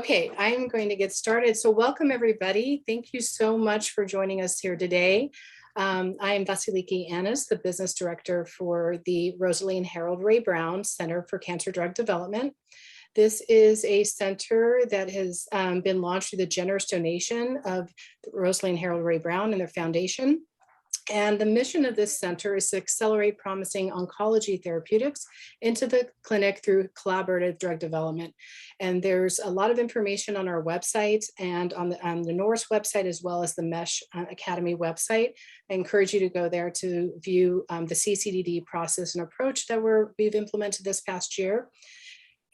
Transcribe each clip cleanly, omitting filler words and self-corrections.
Okay, I'm going to get started. So welcome everybody. Thank you so much for joining us here today. I am Vsevolod Katritch, the business director for the Rosalie and Harold Ray Brown Center for Cancer Drug Development. This is a center that has been launched through the generous donation of Rosalie and Harold Ray Brown and their foundation. And the mission of this center is to accelerate promising oncology therapeutics into the clinic through collaborative drug development. And there's a lot of information on our website and on the Norris website, as well as the MESH Academy website. I encourage you to go there to view the CCDD process and approach that we've implemented this past year.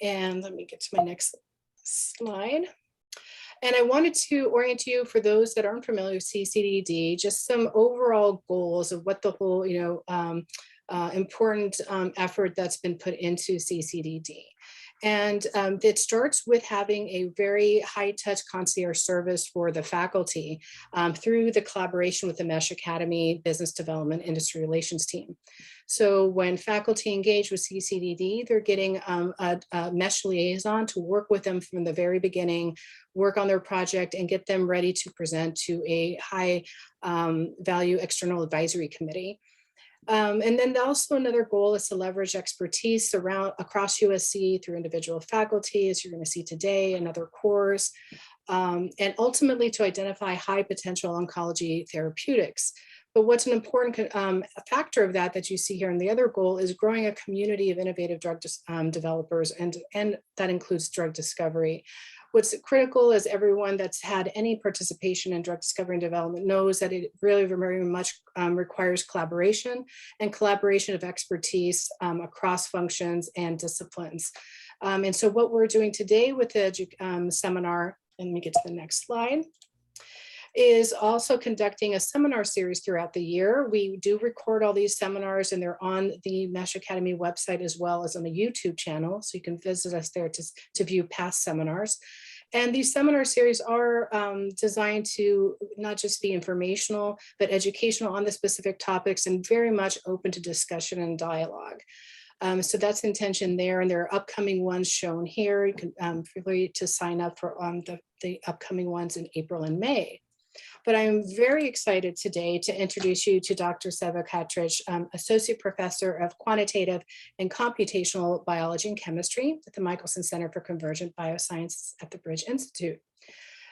And let me get to my next slide. And I wanted to orient you, for those that aren't familiar with CCDD, just some overall goals of what the whole, important effort that's been put into CCDD. And it starts with having a very high-touch concierge service for the faculty through the collaboration with the MESH Academy Business Development Industry Relations team. So when faculty engage with CCDD, they're getting a MESH liaison to work with them from the very beginning, work on their project, and get them ready to present to a high value external advisory committee. And then also another goal is to leverage expertise across USC through individual faculty, as you're going to see today, and other cores, and ultimately to identify high potential oncology therapeutics. But what's an important factor of that you see here, and the other goal is growing a community of innovative drug developers, and that includes drug discovery. What's critical is everyone that's had any participation in drug discovery and development knows that it really very much requires collaboration of expertise across functions and disciplines. And so what we're doing today with the seminar, and let me get to the next slide, is also conducting a seminar series throughout the year. We do record all these seminars, and they're on the MESH Academy website as well as on the YouTube channel. So you can visit us there to view past seminars. And these seminar series are designed to not just be informational, but educational on the specific topics, and very much open to discussion and dialogue. So that's the intention there, and there are upcoming ones shown here. You can feel free to sign up for the upcoming ones in April and May. But I'm very excited today to introduce you to Dr. Vsevolod Katritch, Associate Professor of Quantitative and Computational Biology and Chemistry at the Michelson Center for Convergent Biosciences at the Bridge Institute.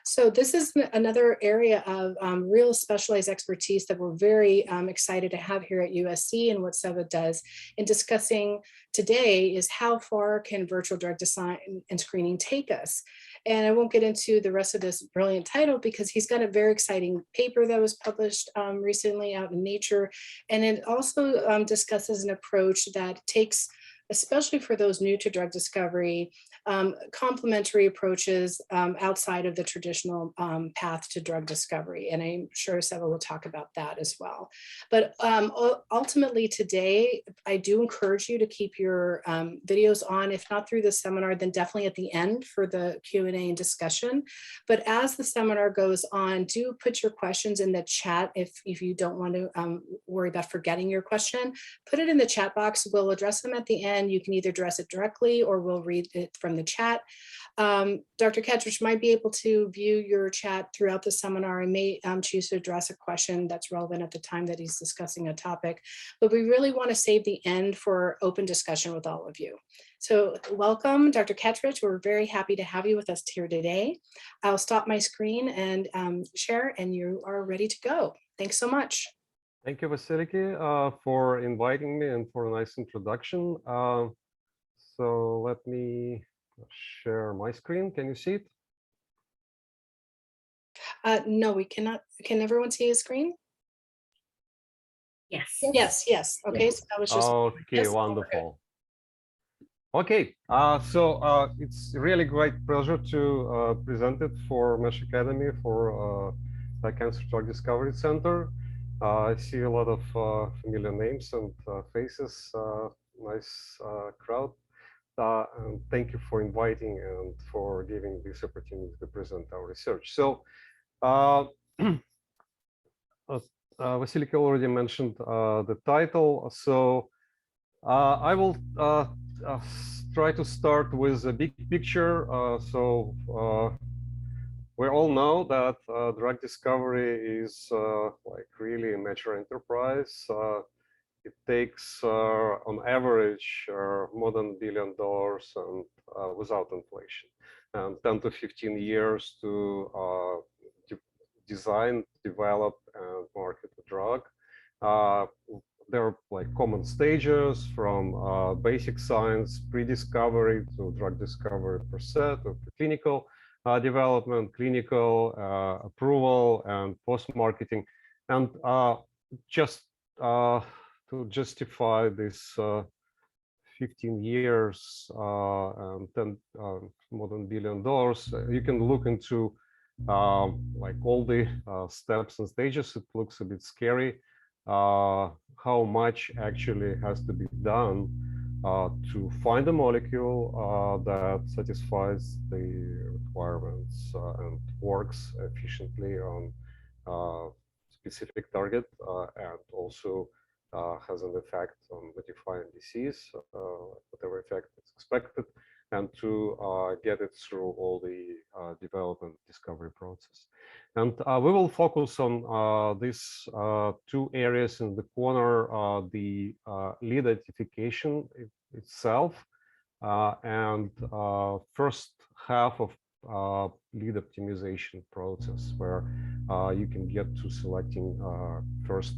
So this is another area of real specialized expertise that we're very excited to have here at USC, and what Vsevolod does in discussing today is how far can virtual drug design and screening take us? And I won't get into the rest of this brilliant title because he's got a very exciting paper that was published recently out in Nature. And it also discusses an approach that takes, especially for those new to drug discovery, complementary approaches outside of the traditional path to drug discovery. And I'm sure Vsevolod will talk about that as well. But ultimately today, I do encourage you to keep your videos on, if not through the seminar, then definitely at the end for the Q&A and discussion. But as the seminar goes on, do put your questions in the chat if you don't want to worry about forgetting your question. Put it in the chat box. We'll address them at the end. You can either address it directly or we'll read it from the chat. Dr. Katritch might be able to view your chat throughout the seminar and may choose to address a question that's relevant at the time that he's discussing a topic. But we really want to save the end for open discussion with all of you. So welcome, Dr. Katritch. We're very happy to have you with us here today. I'll stop my screen and share, and you are ready to go. Thanks so much. Thank you, Vsevolod, for inviting me and for a nice introduction. So let me share my screen. Can you see it? No, we cannot. Can everyone see his screen? Yes. Yes. Okay, so that was just. Okay, yes, wonderful. Okay, so it's really great pleasure to present it for MESH Academy for the Cancer Drug Discovery Center. I see a lot of familiar names and faces, nice crowd. And thank you for inviting and for giving this opportunity to present our research. So, Vsevolod already mentioned the title. So, I will try to start with a big picture. We all know that drug discovery is like really a major enterprise. It takes, on average, more than $1 billion and without inflation, and 10 to 15 years to design, develop, and market the drug. There are like common stages from basic science, pre-discovery to drug discovery per se, to clinical development, clinical approval, and post-marketing. And just to justify this 15 years and 10 more than $1 billion, you can look into like all the steps and stages. It looks a bit scary how much actually has to be done to find a molecule that satisfies the requirements and works efficiently on specific target and also has an effect on modifying disease, whatever effect is expected, and to get it through all the development discovery process. And we will focus on these two areas in the corner, the lead identification itself, and first half of lead optimization process, where you can get to selecting first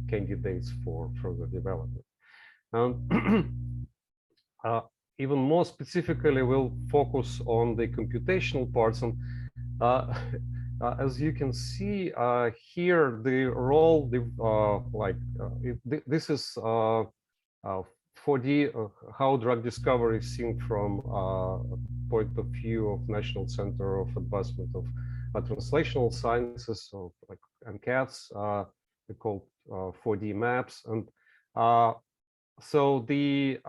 candidates for further development. And even more specifically, we'll focus on the computational parts. And as you can see here, the role, this is 4D, how drug discovery is seen from point of view of National Center of Advancement of Translational Sciences, or like NCATS, they're called 4D maps. And so the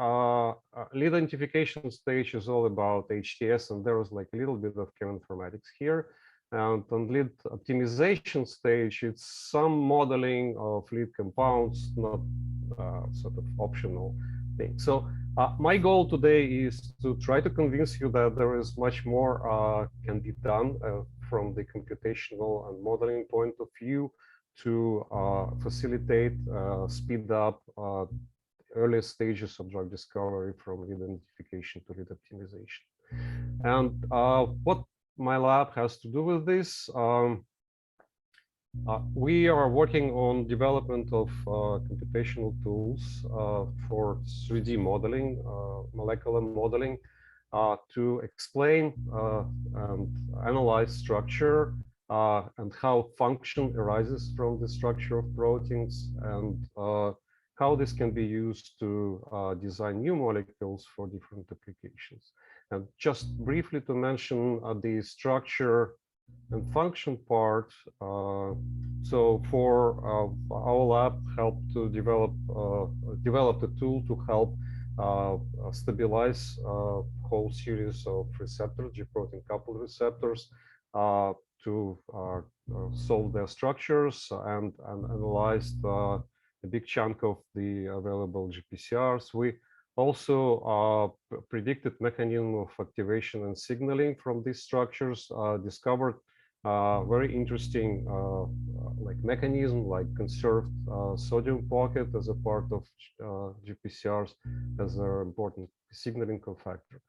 lead identification stage is all about HTS, and there was like a little bit of cheminformatics here. And on lead optimization stage, it's some modeling of lead compounds, not sort of optional thing. So my goal today is to try to convince you that there is much more can be done from the computational and modeling point of view to facilitate, speed up early stages of drug discovery from lead identification to lead optimization. And what my lab has to do with this, we are working on development of computational tools for 3D modeling, molecular modeling, to explain and analyze structure and how function arises from the structure of proteins, and how this can be used to design new molecules for different applications. And just briefly to mention the structure and function part. So for our lab helped to develop a tool to help stabilize a whole series of receptors, G protein coupled receptors, to solve their structures, and analyzed a big chunk of the available GPCRs. We also predicted mechanism of activation and signaling from these structures, discovered very interesting like mechanism, like conserved sodium pocket as a part of GPCRs as an important signaling cofactor.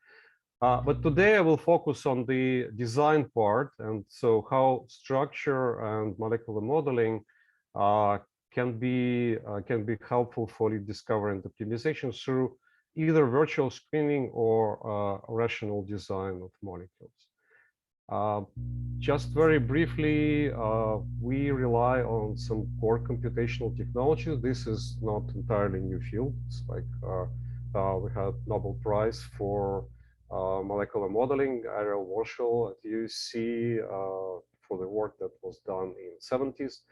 But today I will focus on the design part, and so how structure and molecular modeling can be helpful for lead discovery and optimization through either virtual screening or rational design of molecules. Just very briefly, we rely on some core computational technology. This is not entirely new field. It's like we had Nobel Prize for molecular modeling, Ariel Warshall at UC, for the work that was done in the 70s.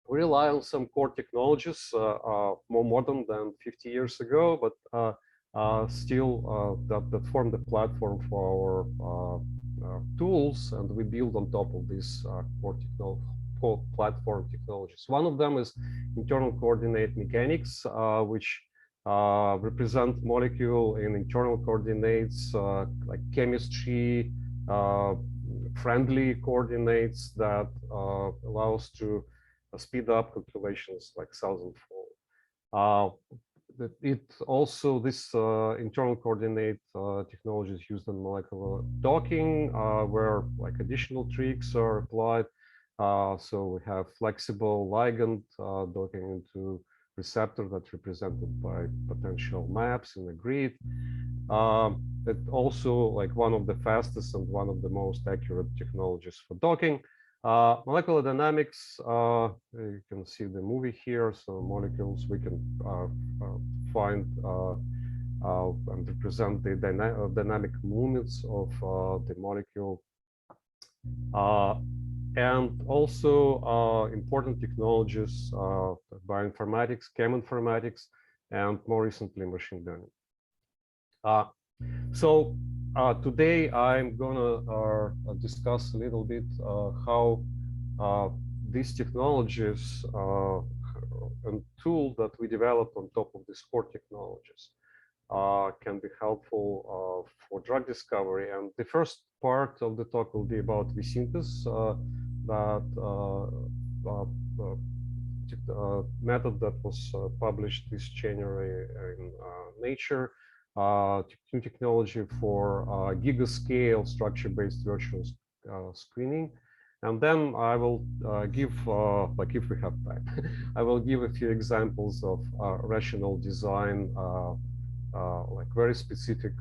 We rely on some core technologies, more modern than 50 years ago, but still that form the platform for our tools, and we build on top of these core platform technologies. One of them is internal coordinate mechanics, which represent molecule in internal coordinates like chemistry, friendly coordinates that allows to speed up calculations like thousandfold. It also, this internal coordinate technology is used in molecular docking, where like additional tricks are applied. So we have flexible ligand docking into receptor that's represented by potential maps in a grid. It also like one of the fastest and one of the most accurate technologies for docking. Molecular dynamics, you can see the movie here. So molecules, we can find and represent the dynamic movements of the molecule. And also important technologies, bioinformatics, cheminformatics, and more recently, machine learning. So today I'm gonna discuss a little bit how these technologies and tool that we developed on top of these core technologies can be helpful for drug discovery. And the first part of the talk will be about V-SYNTHES, that method that was published this January in Nature. New technology for Giga-Scale structure-based virtual screening. And then I will give, like if we have time, I will give a few examples of rational design, like very specific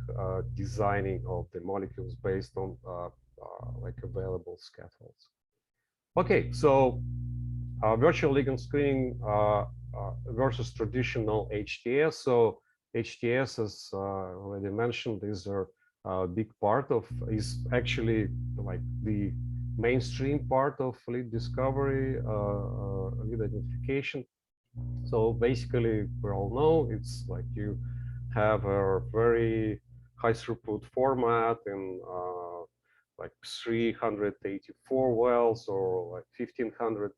designing of the molecules based on like available scaffolds. Okay, so virtual ligand screening versus traditional HTS. So HTS, as already mentioned, is a big part of, is actually like the mainstream part of lead discovery, lead identification. So basically, we all know it's like you have a very high throughput format in like 384 wells or like 1500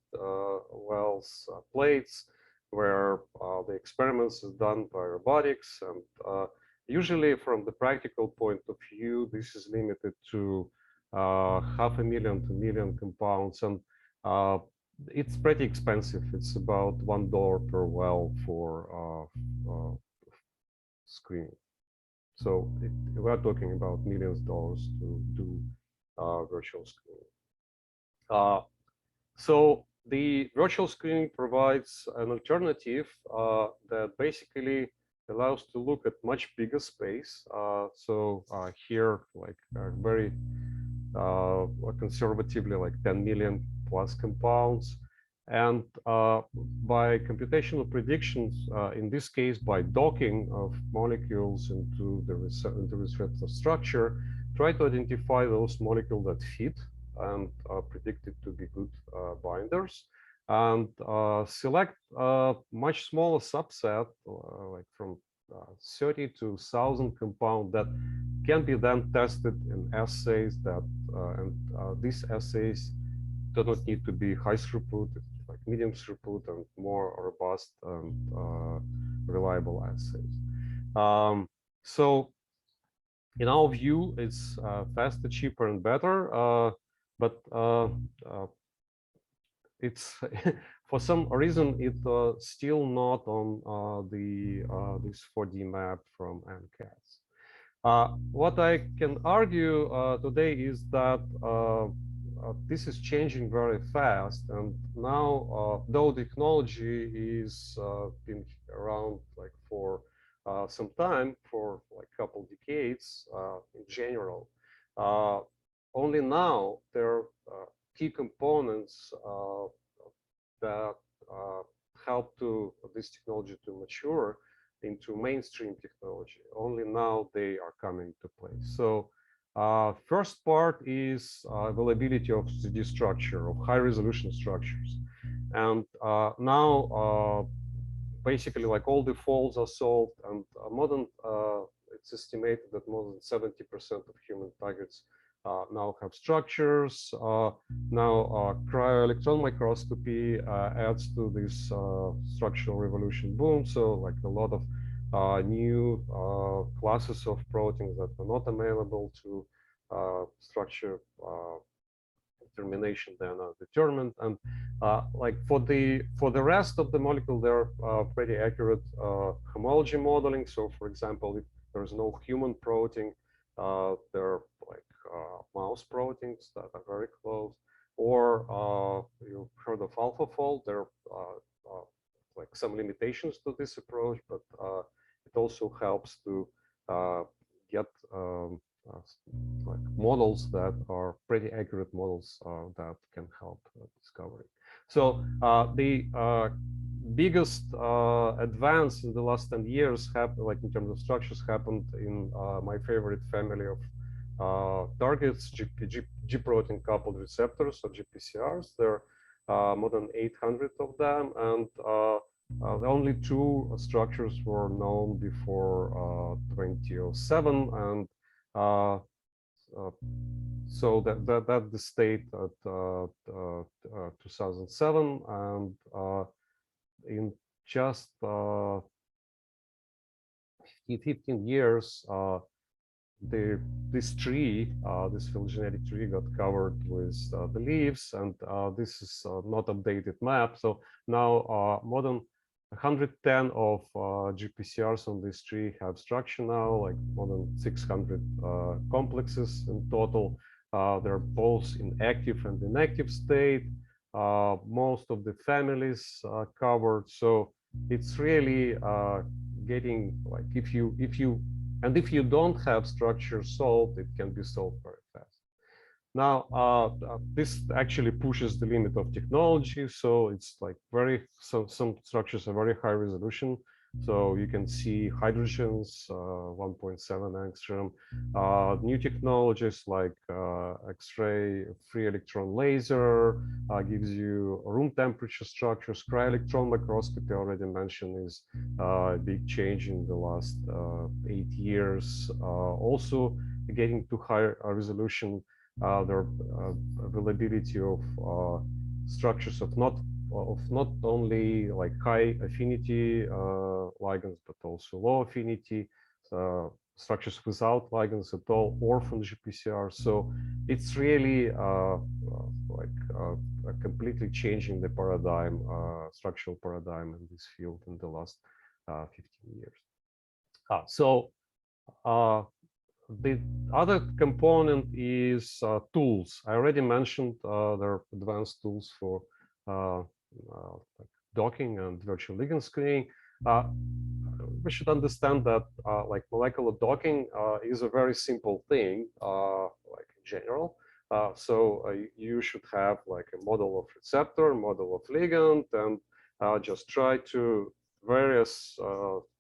wells plates, where the experiments is done by robotics. And usually from the practical point of view, this is limited to 500,000 to 1 million compounds. And it's pretty expensive. It's about $1 per well for screening. So we're talking about millions of dollars to do virtual screening. So the virtual screening provides an alternative that basically allows to look at much bigger space. So here, like very conservatively, like 10 million plus compounds. And by computational predictions, in this case, by docking of molecules into the receptor structure, try to identify those molecules that fit and are predicted to be good binders, and select a much smaller subset, like from 30 to 1,000 compounds that can be then tested in assays that, these assays do not need to be high throughput, like medium throughput and more robust and reliable assays. So in our view, it's faster, cheaper, and better, but it's for some reason it's still not on this 4D map from MCAS. What I can argue today is that this is changing very fast, and now though technology is been around like for some time, for like a couple decades in general, only now there are key components that help to this technology to mature into mainstream technology. Only now they are coming to play. So first part is availability of 3D structure, of high resolution structures. And now basically like all the faults are solved, and modern, it's estimated that more than 70% of human targets now have structures. Now cryo-electron microscopy adds to this structural revolution boom. So like a lot of new classes of proteins that were not amenable to structure determination then are determined, and like for the rest of the molecule, they're pretty accurate homology modeling. So, for example, if there's no human protein, there are like mouse proteins that are very close. Or you've heard of AlphaFold. There are like some limitations to this approach, but it also helps to get uh, like models that are pretty accurate models that can help discovery. So the biggest advance in the last 10 years happened, like in terms of structures, happened in my favorite family of targets, G protein coupled receptors, or GPCRs. There are more than 800 of them, and only two structures were known before 2007, and so that the state at 2007, and in just 15 years, this tree, this phylogenetic tree, got covered with the leaves, and this is not updated map. So now more than 110 of GPCRs on this tree have structure now, like more than 600 complexes in total. They're both in active and inactive state. Most of the families are covered. So it's really getting like if you don't have structure solved, it can be solved very fast. Now, this actually pushes the limit of technology. So it's like some structures are very high resolution. So you can see hydrogens, 1.7 angstrom. New technologies like X-ray free electron laser gives you room temperature structures. Cryo-electron microscopy, already mentioned, is a big change in the last 8 years. Also getting to higher resolution. Their availability of structures of not only like high affinity ligands, but also low affinity structures without ligands at all, orphan GPCR. So it's really completely changing the paradigm, structural paradigm in this field in the last 15 years. The other component is tools. I already mentioned there are advanced tools for like docking and virtual ligand screening. We should understand that like molecular docking is a very simple thing, like in general. You should have like a model of receptor, model of ligand, and just try to various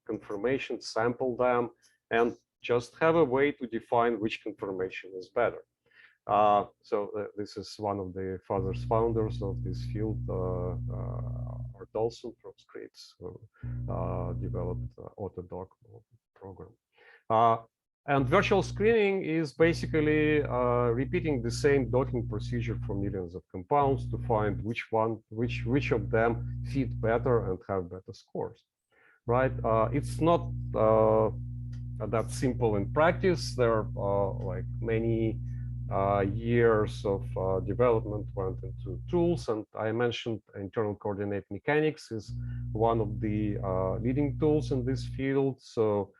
conformations, sample them, and just have a way to define which conformation is better. This is one of the founders of this field, Art Olson from Scripps, who developed Autodoc program. And virtual screening is basically repeating the same docking procedure for millions of compounds to find which of them fit better and have better scores, right? It's not that simple in practice. There are like many years of development went into tools, and I mentioned internal coordinate mechanics is one of the leading tools in this field. So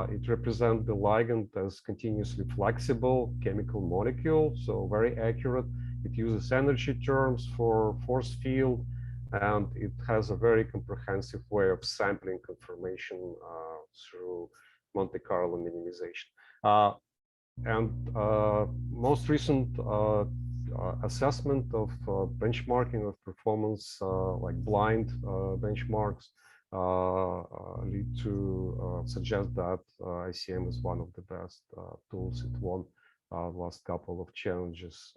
it represents the ligand as continuously flexible chemical molecule, so very accurate. It uses energy terms for force field, and it has a very comprehensive way of sampling conformation through Monte Carlo minimization. Most recent assessment of benchmarking of performance, like blind benchmarks, lead to suggest that ICM is one of the best tools. It won last couple of challenges.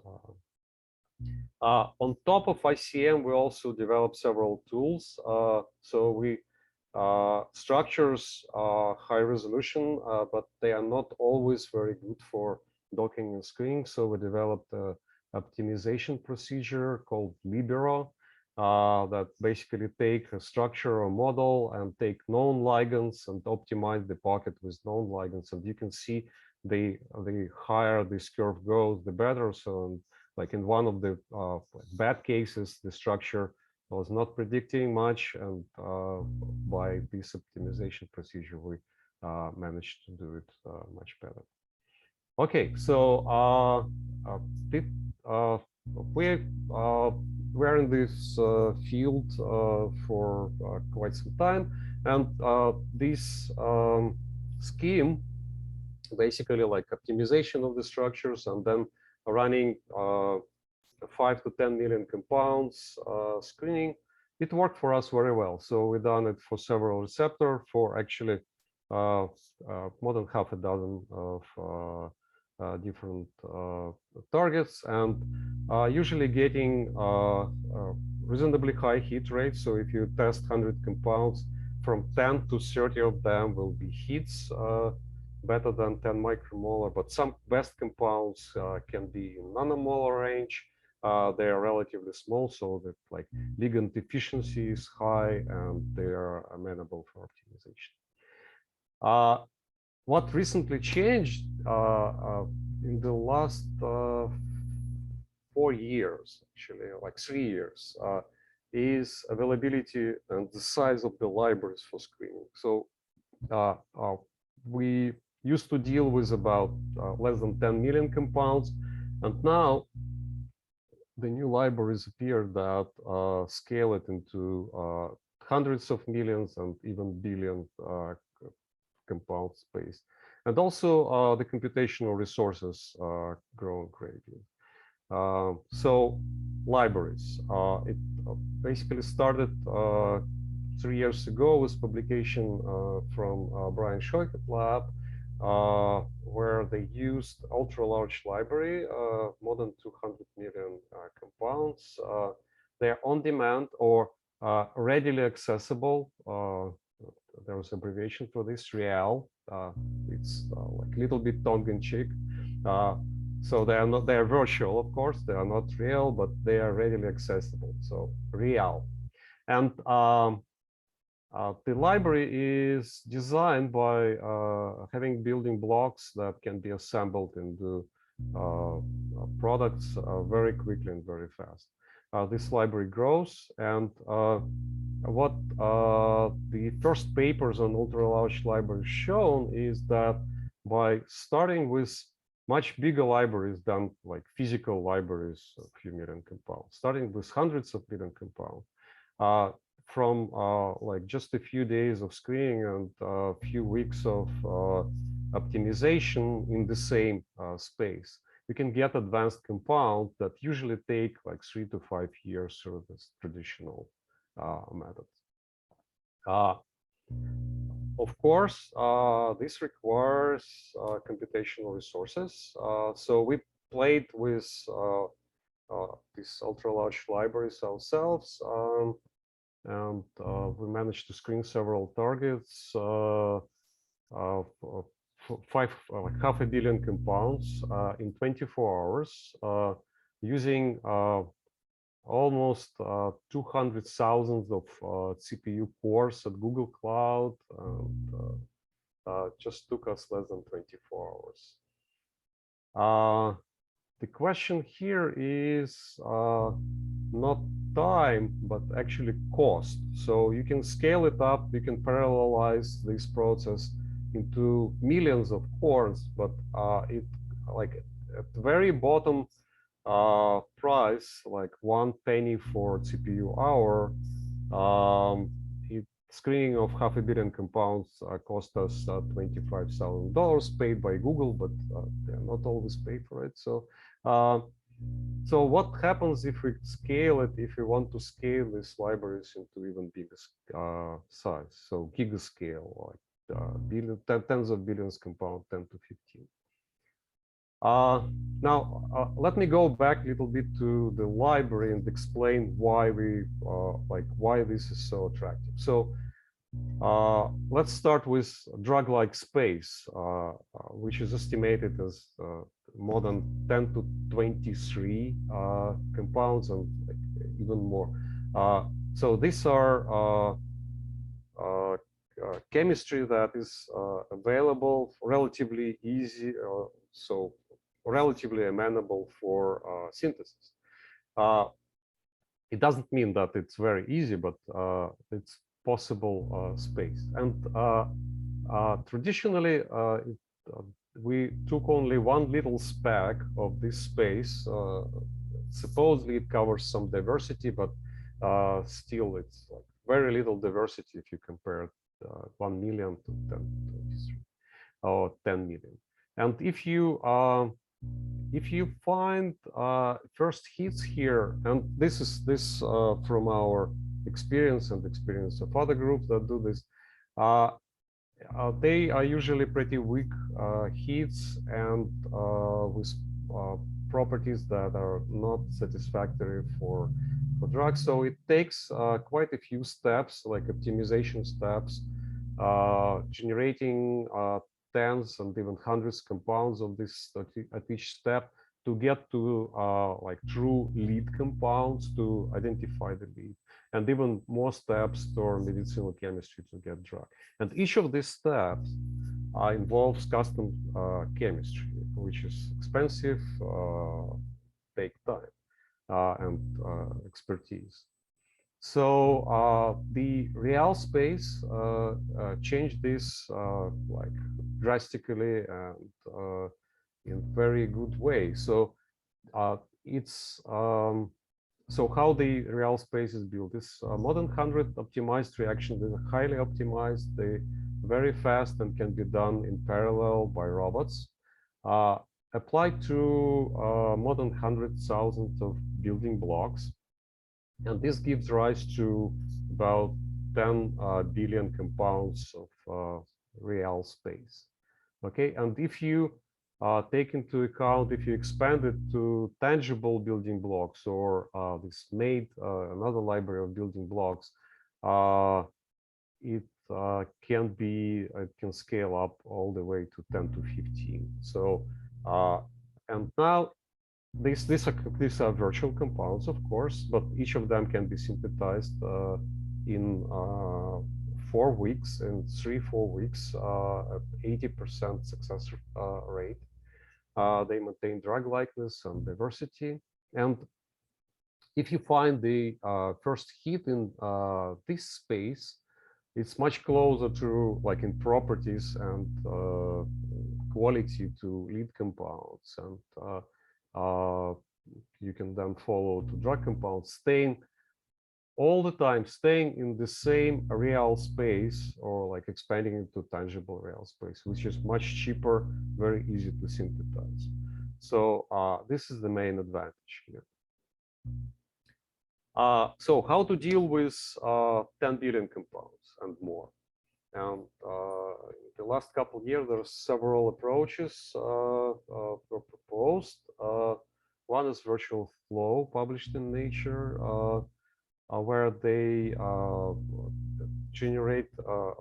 On top of ICM, we also developed several tools. So we structures are high resolution, but they are not always very good for docking and screening. So we developed an optimization procedure called Libero. that basically take a structure or model and take known ligands and optimize the pocket with known ligands. And you can see the higher this curve goes, the better. So like in one of the bad cases, the structure was not predicting much, and by this optimization procedure, we managed to do it much better. Okay, so we're in this field for quite some time, and this scheme basically like optimization of the structures and then running 5 to 10 million compounds screening. It worked for us very well. So we've done it for several receptors for actually more than half a dozen of different targets, and usually getting reasonably high hit rates. So if you test 100 compounds, from 10 to 30 of them will be hits, better than 10 micromolar, but some best compounds can be in nanomolar range. They are relatively small, so that like ligand efficiency is high and they are amenable for optimization. What recently changed in the last 4 years, actually, like 3 years, is availability and the size of the libraries for screening. So we used to deal with about less than 10 million compounds, and now the new libraries appear that scale it into hundreds of millions and even billion compound space. And also the computational resources are growing greatly. So libraries, it basically started 3 years ago with publication from Brian Shoik's lab, where they used ultra-large library, more than 200 million compounds. They're on demand or readily accessible. There was abbreviation for this, REAL. It's like a little bit tongue-in-cheek. So they are not, they are virtual, of course, they are not real, but they are readily accessible. So REAL. And the library is designed by having building blocks that can be assembled into products very quickly and very fast. This library grows, and what the first papers on ultra-large libraries shown is that by starting with much bigger libraries than like physical libraries, a few million compounds, starting with hundreds of million compounds, from like just a few days of screening and a few weeks of optimization in the same space, you can get advanced compounds that usually take like 3 to 5 years through this traditional methods. Of course, this requires computational resources. So we played with these ultra-large libraries ourselves, and we managed to screen several targets, like half a billion compounds in 24 hours, using almost 200,000 of CPU cores at Google Cloud, and just took us less than 24 hours. The question here is not time, but actually cost. So you can scale it up, you can parallelize this process into millions of cores, but it like at the very bottom price, like 1 penny for CPU hour, screening of half a billion compounds cost us $25,000 paid by Google, but they're not always paid for it. So, so what happens if we scale it, if we want to scale these libraries into even bigger size? So Giga-Scale, like tens of billions compound, 10 to 15. Now, let me go back a little bit to the library and explain why we why this is so attractive. So let's start with drug-like space, which is estimated as more than 10 to 23 compounds and even more. So these are chemistry that is available, relatively easy, so relatively amenable for synthesis. It doesn't mean that it's very easy, but it's possible space. And traditionally, we took only one little speck of this space. Supposedly it covers some diversity, but still it's like very little diversity if you compare 1 million to 10 or 10 million. And if you find first hits here, and this is from our experience and experience of other groups that do this, they are usually pretty weak hits and with properties that are not satisfactory for drugs. So it takes quite a few steps, like optimization steps, generating tens and even hundreds compounds of this at each step to get to like true lead compounds to identify the lead, and even more steps for medicinal chemistry to get drug. And each of these steps involves custom chemistry, which is expensive, take time, and expertise. So the real space changed this like drastically and in very good way. So it's so how the real space is built is modern 100 optimized reaction. They're highly optimized. They very fast and can be done in parallel by robots. Applied to more than 100,000 of building blocks. And this gives rise to about 10 billion compounds of real space. Okay, and if you take into account, if you expand it to tangible building blocks or this made another library of building blocks, it can scale up all the way to 10 to 15. So and now these are virtual compounds, of course, but each of them can be synthesized in 4 weeks, in 3-4 weeks, at 80% success rate. They maintain drug likeness and diversity. And if you find the first hit in this space, it's much closer to, like in properties and quality, to lead compounds. And you can then follow to drug compounds, staying all the time, staying in the same real space, or like expanding into tangible real space, which is much cheaper, very easy to synthesize. So this is the main advantage here. So how to deal with 10 billion compounds and more? And in the last couple of years, there are several approaches proposed. One is virtual flow, published in Nature, where they generate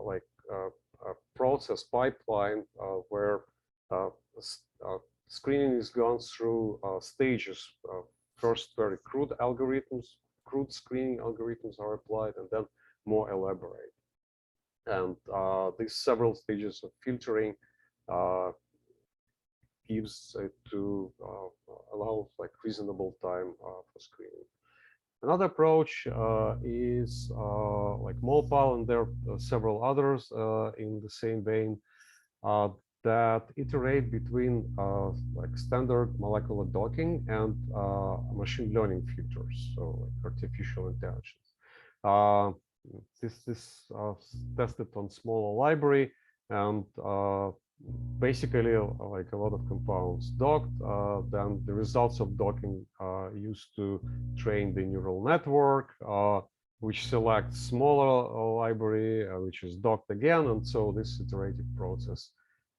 like a process pipeline where screening is gone through stages. First, very crude algorithms, crude screening algorithms are applied, and then more elaborate. And these several stages of filtering gives it to allow like reasonable time for screening. Another approach is like MOPAL, and there are several others in the same vein that iterate between like standard molecular docking and machine learning filters, so like artificial intelligence. This is tested on smaller library, and basically like a lot of compounds docked. Then the results of docking are used to train the neural network, which selects smaller library, which is docked again, and so this iterative process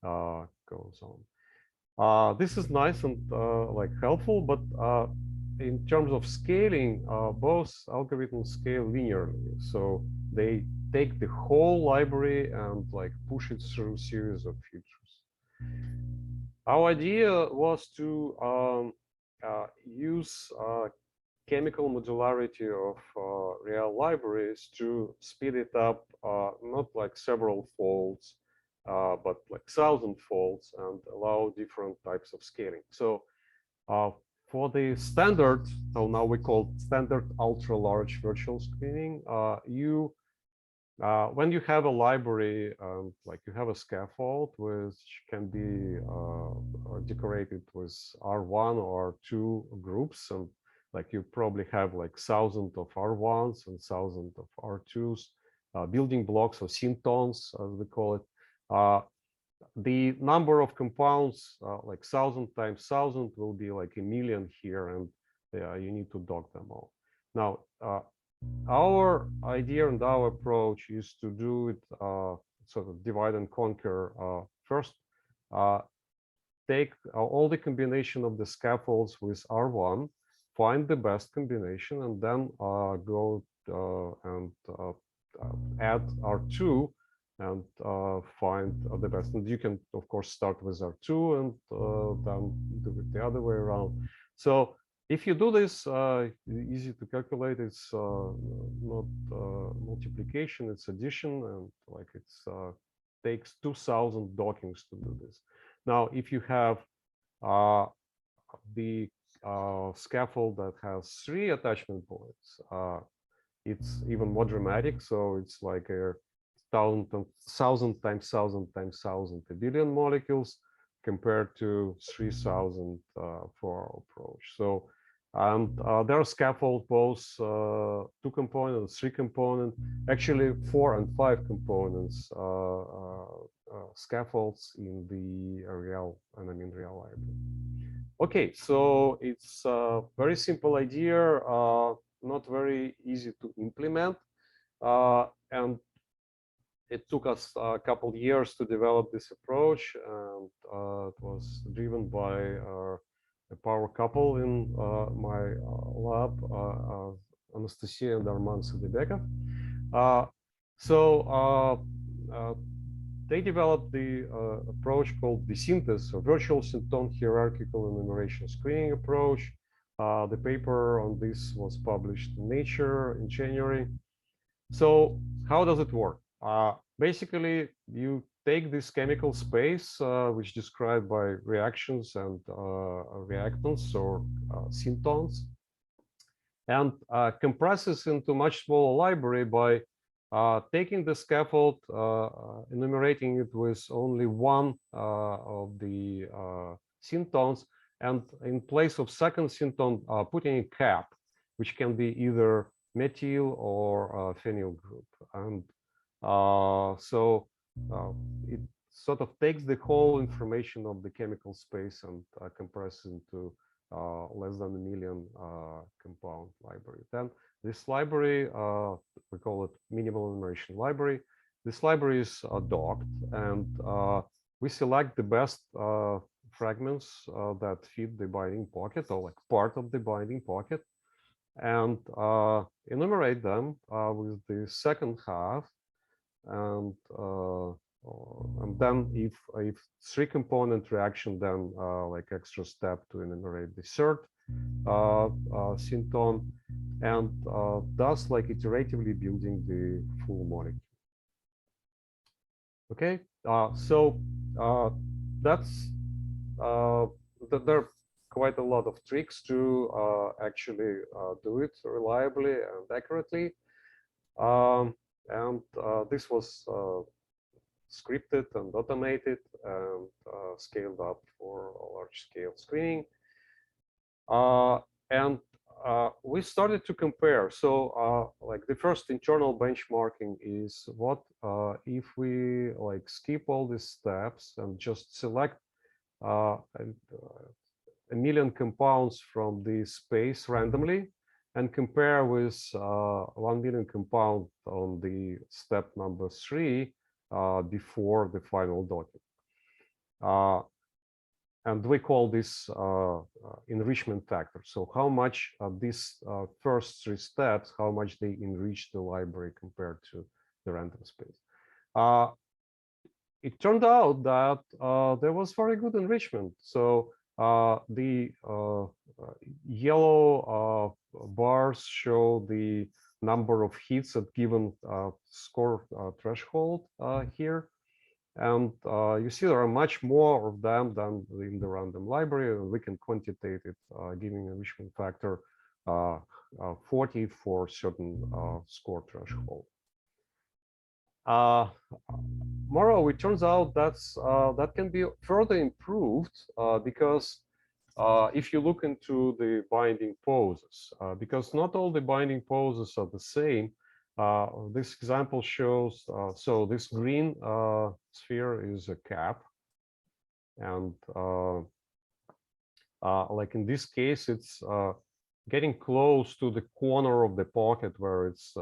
goes on. This is nice and like helpful, but in terms of scaling, both algorithms scale linearly. So they take the whole library and like push it through a series of features. Our idea was to use chemical modularity of real libraries to speed it up, not like several folds, but like 1,000 folds, and allow different types of scaling. So for the standard, so now we call standard ultra large virtual screening, when you have a library, like you have a scaffold which can be decorated with R1 or R2 groups, and like you probably have like thousands of R1s and thousands of R2s, building blocks or syntons, as we call it. The number of compounds, like 1,000 times 1,000, will be like a million here, and you need to dock them all. Now, our idea and our approach is to do it sort of divide and conquer. First, take all the combination of the scaffolds with R1, find the best combination, and then go and add R2 and find the best. And you can, of course, start with R2 and then do it the other way around. So if you do this, easy to calculate. It's not multiplication; it's addition, and like it's takes 2,000 dockings to do this. Now, if you have the scaffold that has 3 attachment points, it's even more dramatic. So it's like a 1,000 times 1,000 times 1,000, a billion molecules, compared to 3,000 for our approach. So, and there are scaffold both 2 components, 3 component, actually 4 and 5 components scaffolds in the real library. Okay, so it's a very simple idea, not very easy to implement, and it took us a couple of years to develop this approach, and it was driven by a power couple in my lab, Anastasia and Arman Sadibekov. They developed the approach called V-SYNTHES, a virtual synton hierarchical enumeration screening approach. The paper on this was published in Nature in January. So how does it work? Basically, you take this chemical space, which is described by reactions and reactants or syntons, and compresses into much smaller library by taking the scaffold, enumerating it with only one of the syntons, and in place of second synton, putting a cap, which can be either methyl or phenyl group. And it sort of takes the whole information of the chemical space and compresses into less than 1 million compound library. Then this library, we call it minimal enumeration library. This library is docked, and we select the best fragments that fit the binding pocket, or like part of the binding pocket, and enumerate them with the second half. And then if 3-component reaction, then like extra step to enumerate the third synton, and thus like iteratively building the full molecule. Okay, that's there are quite a lot of tricks to actually do it reliably and accurately. This was scripted and automated and scaled up for large-scale screening. We started to compare. So like the first internal benchmarking is what if we like skip all these steps and just select 1 million compounds from the space randomly, and compare with 1 million compound on the step number 3 before the final docking. And we call this enrichment factor. So how much of these first 3 steps, how much they enrich the library compared to the random space. It turned out that there was very good enrichment. So the yellow bars show the number of hits at given score threshold here. And you see there are much more of them than in the random library, and we can quantitate it, giving enrichment factor 40 for certain score threshold. Moreover, it turns out that can be further improved because if you look into the binding poses, because not all the binding poses are the same. This example shows, so this green sphere is a cap. And like in this case, it's getting close to the corner of the pocket where it's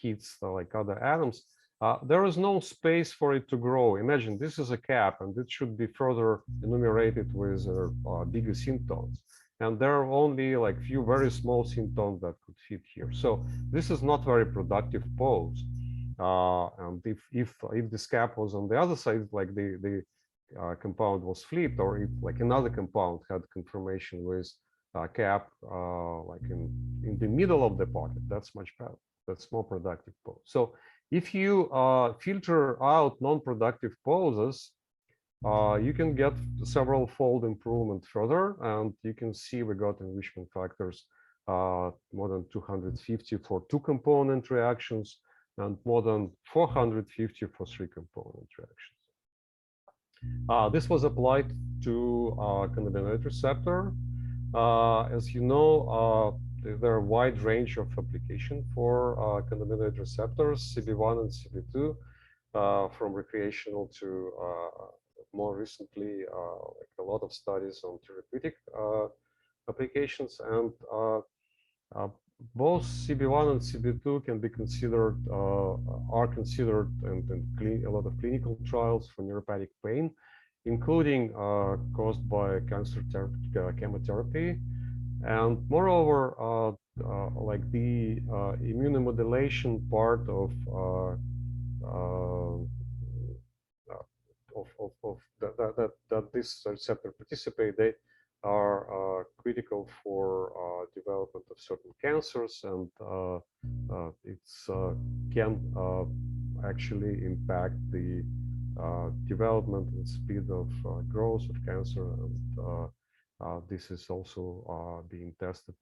hits like other atoms. There is no space for it to grow. Imagine this is a cap, and it should be further enumerated with bigger syntones. And there are only like few very small syntones that could fit here. So this is not very productive pose. And if this cap was on the other side, like the compound was flipped, or if like another compound had conformation with cap like in the middle of the pocket, that's much better. That's more productive pose. So if you filter out non-productive poses, you can get several fold improvement further, and you can see we got enrichment factors more than 250 for 2-component reactions and more than 450 for 3-component reactions. This was applied to cannabinoid receptor. As you know, there are a wide range of application for cannabinoid receptors, CB1 and CB2, from recreational to more recently, like a lot of studies on therapeutic applications. And both CB1 and CB2 can be considered, are considered, and a lot of clinical trials for neuropathic pain, including caused by cancer chemotherapy. And moreover, like the immunomodulation part of that this receptor participate, they are critical for development of certain cancers, and it's can actually impact the development and speed of growth of cancer, and this is also being tested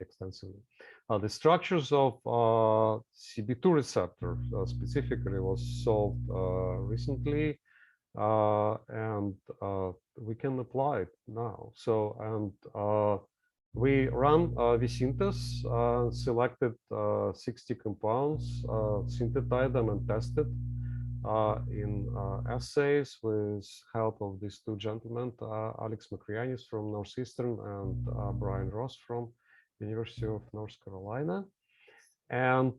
extensively. The structures of CB2 receptor specifically was solved recently, and we can apply it now. So, and we run V-SYNTHES, selected 60 compounds, synthesized them and tested in assays with help of these two gentlemen, Alex Makrianis from Northeastern and Brian Ross from University of North Carolina. And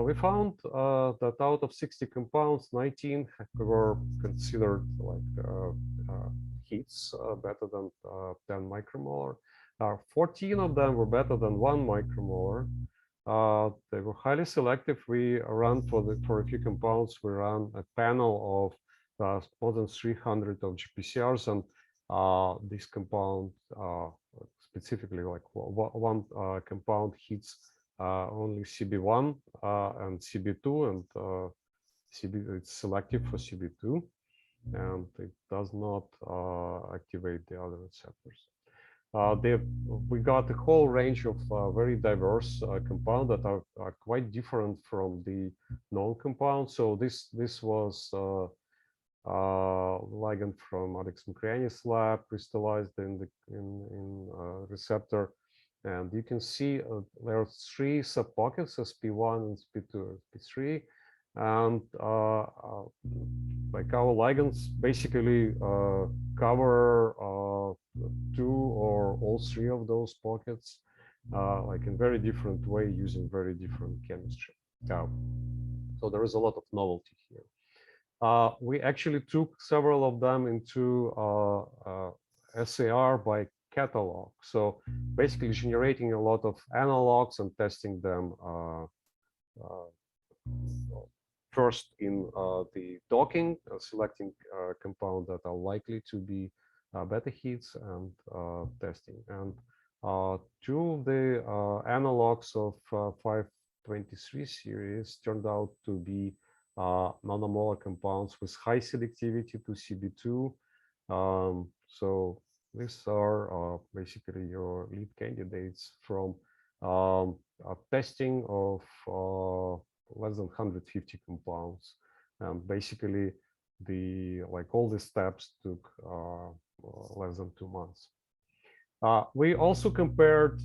we found that out of 60 compounds, 19 were considered like hits, better than 10 micromolar. 14 of them were better than 1 micromolar. They were highly selective. We ran for a few compounds, we ran a panel of more than 300 of GPCRs, and this compound, specifically like one compound hits only CB1 and CB2, and it's selective for CB2, and it does not activate the other receptors. We got a whole range of very diverse compounds that are quite different from the known compounds. So this was ligand from Alex Makrianis' lab, crystallized in the receptor. And you can see there are 3 subpockets, SP1 and SP2 and SP3. And like our ligands basically cover 2 or all 3 of those pockets, like in very different way, using very different chemistry. So there is a lot of novelty here. We actually took several of them into SAR by catalog. So basically generating a lot of analogs and testing them first in the docking, selecting compounds that are likely to be beta hits and testing. And two of the analogs of 523 series turned out to be nanomolar compounds with high selectivity to CB2. So these are basically your lead candidates from testing of less than 150 compounds. And basically, all the steps took less than 2 months. We also compared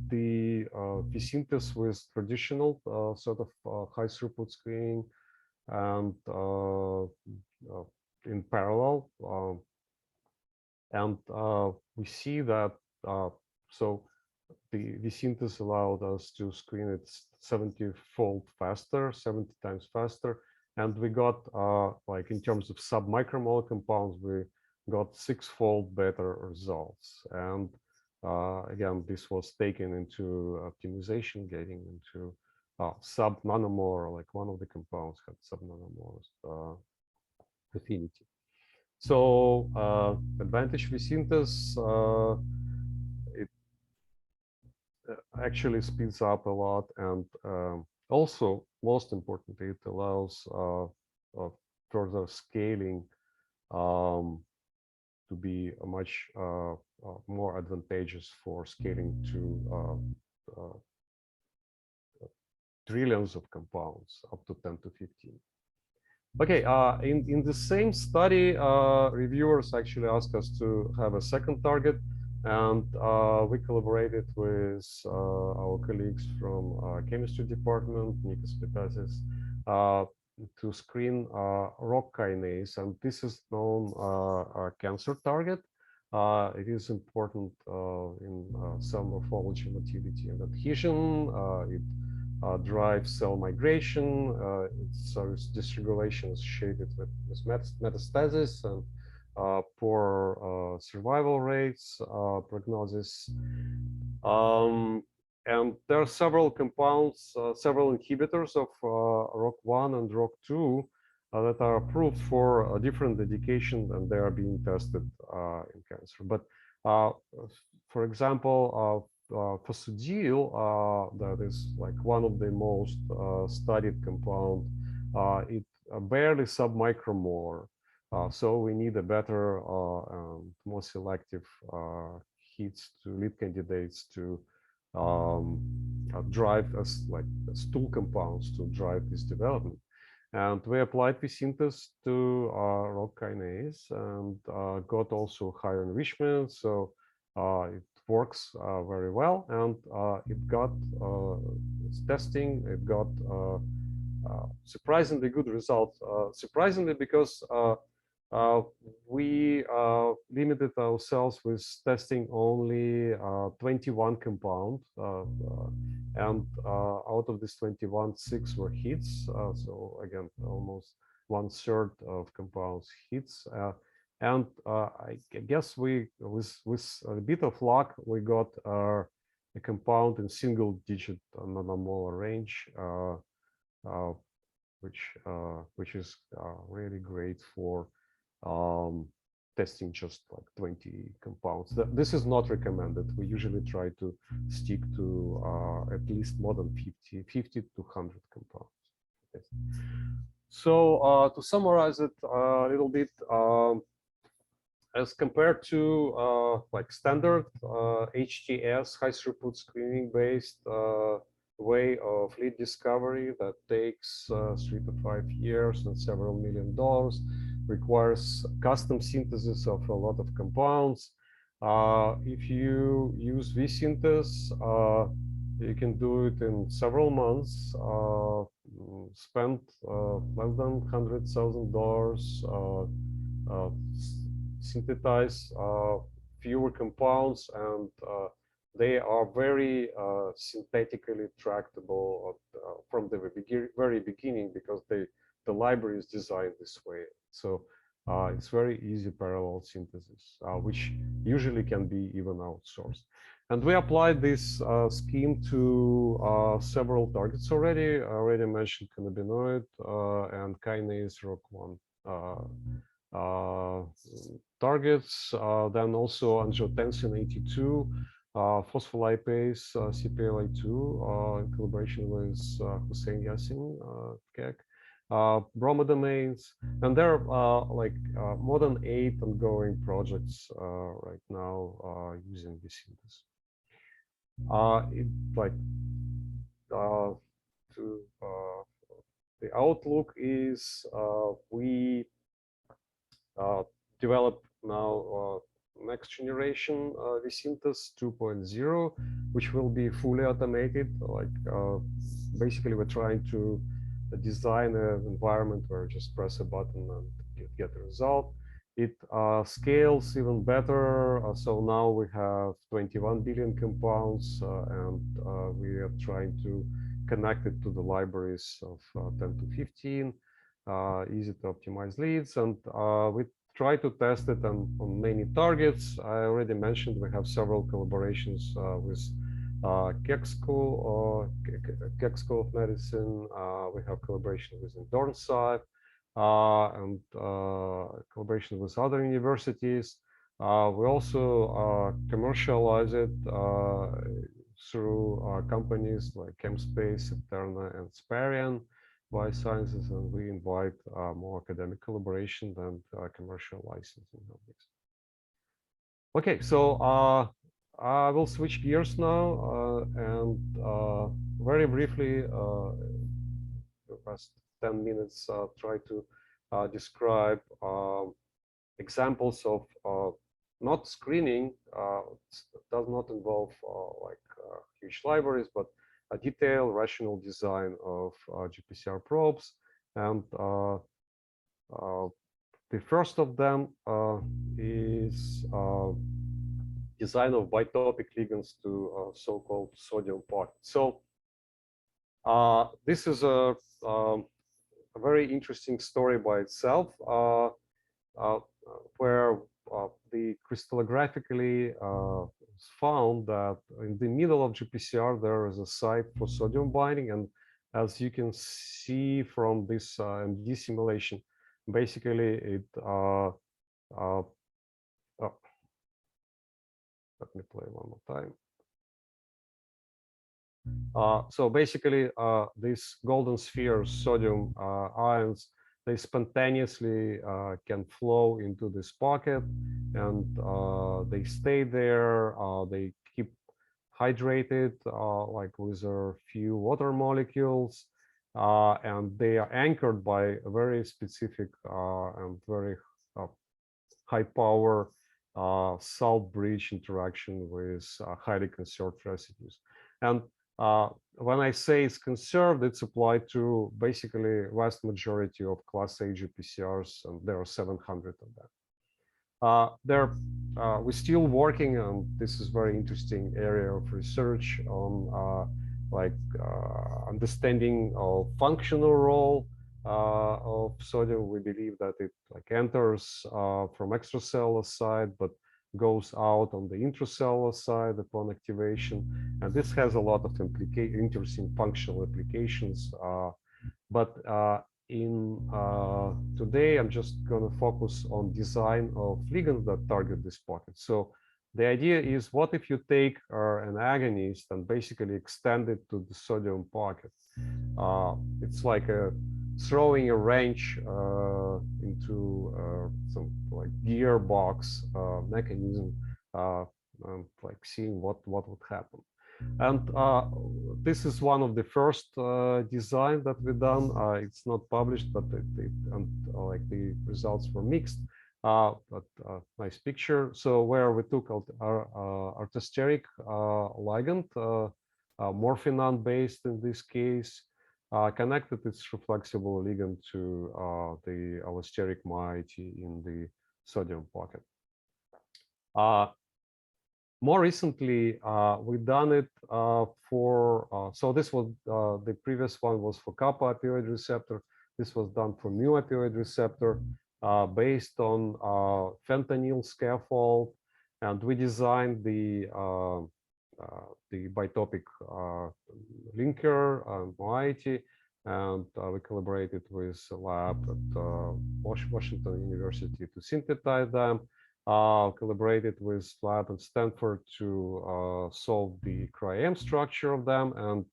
the V-SYNTHES with traditional sort of high throughput screening, and in parallel, and we see that so the V-SYNTHES allowed us to screen it 70-fold faster, 70 times faster, and we got like in terms of sub-micromolar compounds, we got 6-fold better results. And again, this was taken into optimization, getting into sub-nanomolar, like one of the compounds had sub-nanomolar affinity. So advantage V-SYNTHES, it actually speeds up a lot, and also, most importantly, it allows further scaling to be much more advantageous for scaling to trillions of compounds, up to 10 to 15. Okay, in the same study, reviewers actually asked us to have a second target, and we collaborated with our colleagues from chemistry department, Nikos Petasis, to screen ROC kinase, and this is known cancer target. It is important in cell morphology, motility, and adhesion. It drives cell migration, so its dysregulation is associated with metastasis and poor survival rates, prognosis. And there are several compounds, several inhibitors of ROC1 and ROC2 that are approved for different indications, and they are being tested in cancer. But for example, Vsevolod, that is like one of the most studied compound, it barely sub-micromolar. So we need a better and more selective hits to lead candidates to drive as like stool compounds to drive this development. And we applied V-SYNTHES to ROC kinase and got also higher enrichment. So it works very well, and it got its testing. It got surprisingly good results. Surprisingly, because we limited ourselves with testing only 21 compounds, and out of this 21, 6 were hits. So again, almost 1/3 of compounds hits. And I guess with a bit of luck, we got a compound in single-digit nanomolar range, which is really great for testing just like 20 compounds. This is not recommended. We usually try to stick to at least more than 50 to 100 compounds. Okay. So to summarize it a little bit, as compared to like standard HTS, high throughput screening based way of lead discovery that takes 3 to 5 years and several $1 million, requires custom synthesis of a lot of compounds. If you use V-SYNTHES, you can do it in several months, spend less than $100,000, synthesize fewer compounds, and they are very synthetically tractable from the very beginning, because the library is designed this way. So it's very easy parallel synthesis, which usually can be even outsourced. And we applied this scheme to several targets already. I already mentioned cannabinoid and kinase ROC1. targets. Then also angiotensin 82, phospholipase CPLA2 in collaboration with Hussein Yassin Kek, bromodomains, and there are more than 8 ongoing projects right now using V-SYNTHES. The outlook is we develop now next generation V-SYNTHES 2.0, which will be fully automated. Basically, we're trying to design an environment where you just press a button and you get the result. It scales even better. So now we have 21 billion compounds, and we are trying to connect it to the libraries of 10 to 15. Easy to optimize leads, and we try to test it on many targets. I already mentioned we have several collaborations with Keck School of Medicine. We have collaboration with Dornsife and collaboration with other universities. We also commercialize it through companies like ChemSpace, Eterna, and Sparian V-SYNTHES, and we invite more academic collaboration and commercial licensing of this. Okay, so I will switch gears now and very briefly, the past 10 minutes, try to describe examples of not screening. Does not involve huge libraries, but a detailed, rational design of GPCR probes. And the first of them is design of bitopic ligands to so-called sodium pockets. So this is a very interesting story by itself, where the crystallographically found that in the middle of GPCR there is a site for sodium binding, and as you can see from this MD simulation, basically it let me play one more time. So basically, these golden spheres, sodium ions, they spontaneously can flow into this pocket, and they stay there. They keep hydrated, like with a few water molecules, and they are anchored by a very specific and very high power salt bridge interaction with highly conserved residues. And when I say it's conserved, it's applied to basically vast majority of class A GPCRs, and there are 700 of them. We're still working on, this is very interesting area of research on understanding of functional role of sodium. We believe that it enters from extracellular side, but goes out on the intracellular side upon activation, and this has a lot of interesting functional applications. But today I'm just going to focus on design of ligands that target this pocket. So the idea is, what if you take an agonist and basically extend it to the sodium pocket? It's like throwing a wrench into some gearbox mechanism, and seeing what would happen. And this is one of the first design that we've done. It's not published, but the results were mixed. But nice picture. So where we took our orthosteric ligand, morphinon based in this case, connected its reflexible ligand to the allosteric moiety in the sodium pocket. More recently, we've done it for, so this was, the previous one was for kappa opioid receptor. This was done for mu opioid receptor based on fentanyl scaffold. And we designed the bitopic linker and moiety, and we collaborated with a lab at Washington University to synthesize them. collaborated with lab at Stanford to solve the cryo-EM structure of them, and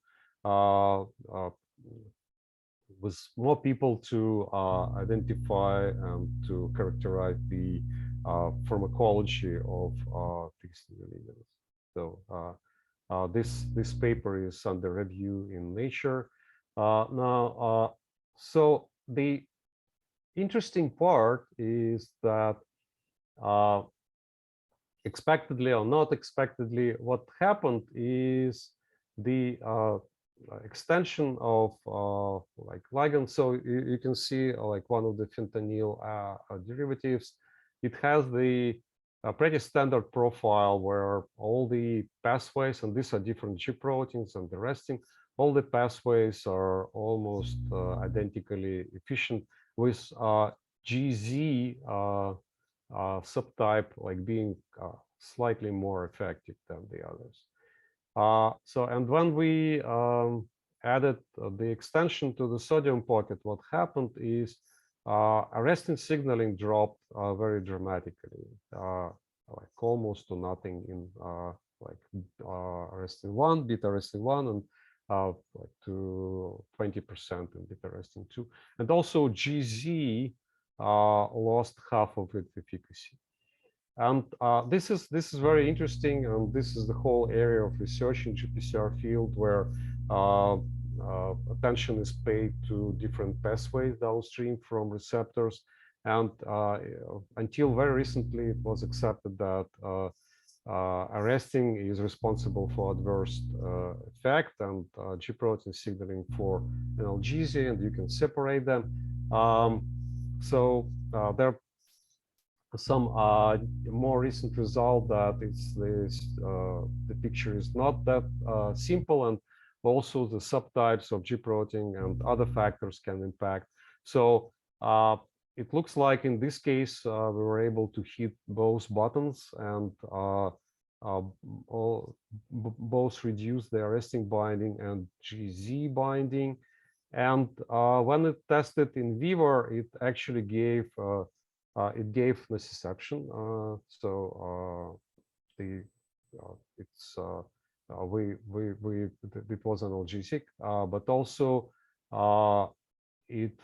with more people to identify and to characterize the pharmacology of these new ligands. So this paper is under review in Nature. So the interesting part is that expectedly or not expectedly, what happened is the extension of like ligands. So you can see like one of the fentanyl derivatives. It has the pretty standard profile where all the pathways, and these are different G proteins and the resting, all the pathways are almost identically efficient, with GZ subtype like being slightly more effective than the others. And when we added the extension to the sodium pocket, what happened is arrestin signaling dropped very dramatically, like almost to nothing in like arrestin 1, beta arrestin 1, and like to 20% in beta arrestin 2. And also GZ lost half of its efficacy. And this is very interesting, and this is the whole area of research in GPCR field where attention is paid to different pathways downstream from receptors. And until very recently, it was accepted that arresting is responsible for adverse effect, and G protein signaling for analgesia, and you can separate them. So there are some more recent result that it's this the picture is not that simple, and also the subtypes of G protein and other factors can impact. So it looks like in this case we were able to hit both buttons and both reduce the arresting binding and GZ binding. And when it tested in vivo, it actually gave it gave nociception. So it's it was analgesic, but also it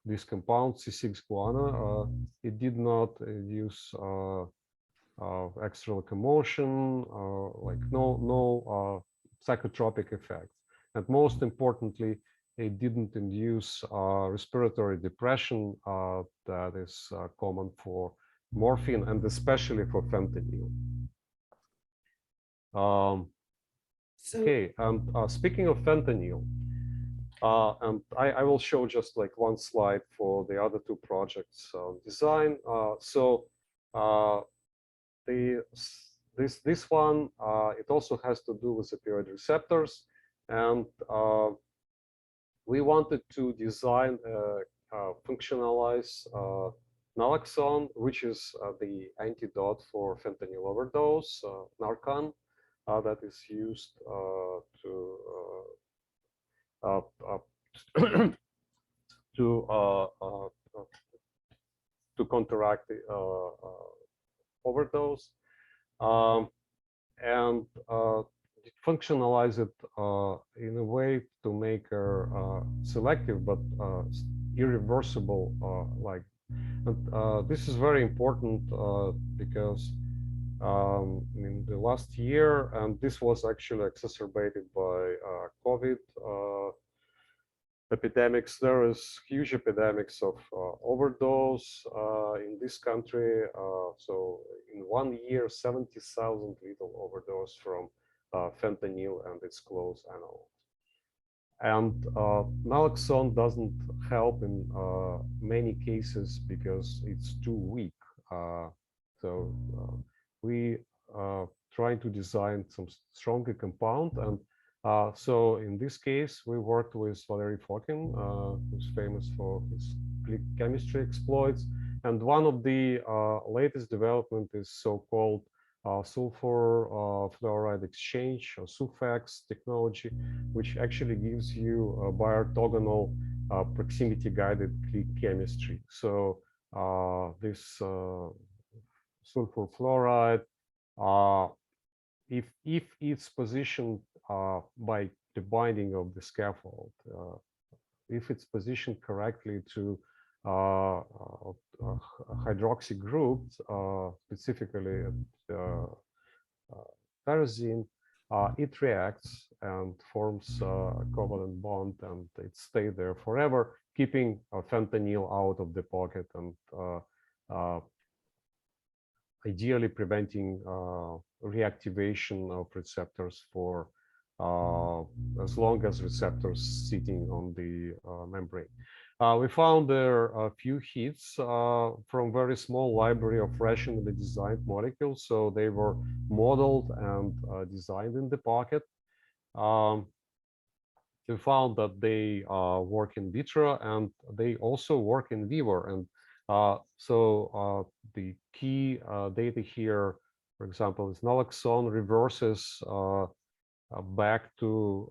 this compound C6 guana, it did not induce extra locomotion, like no psychotropic effects. And most importantly, it didn't induce respiratory depression that is common for morphine and especially for fentanyl. Okay, and speaking of fentanyl, and I will show just like one slide for the other two projects design. This one, it also has to do with opioid receptors, and we wanted to design functionalize naloxone, which is the antidote for fentanyl overdose, Narcan, that is used to counteract the overdose, and functionalize it in a way to make her selective but irreversible. And this is very important because in the last year, and this was actually exacerbated by COVID epidemics. There is huge epidemics of overdose in this country. So in 1 year, 70,000 lethal overdose from fentanyl and its close analogs. And naloxone doesn't help in many cases because it's too weak. So we trying to design some stronger compound, and so in this case, we worked with Valery Fokin, who's famous for his click chemistry exploits. And one of the latest development is so-called sulfur fluoride exchange, or SUFEX technology, which actually gives you a bioorthogonal proximity-guided click chemistry. So this sulfur fluoride, if it's positioned by the binding of the scaffold, if it's positioned correctly to hydroxy groups, specifically tyrosine, it reacts and forms a covalent bond, and it stays there forever, keeping fentanyl out of the pocket and ideally preventing reactivation of receptors for as long as receptors sitting on the membrane. We found there a few hits from very small library of rationally designed molecules. So they were modeled and designed in the pocket. We found that they work in vitro and they also work in vivo. And the key data here, for example, is naloxone reverses back to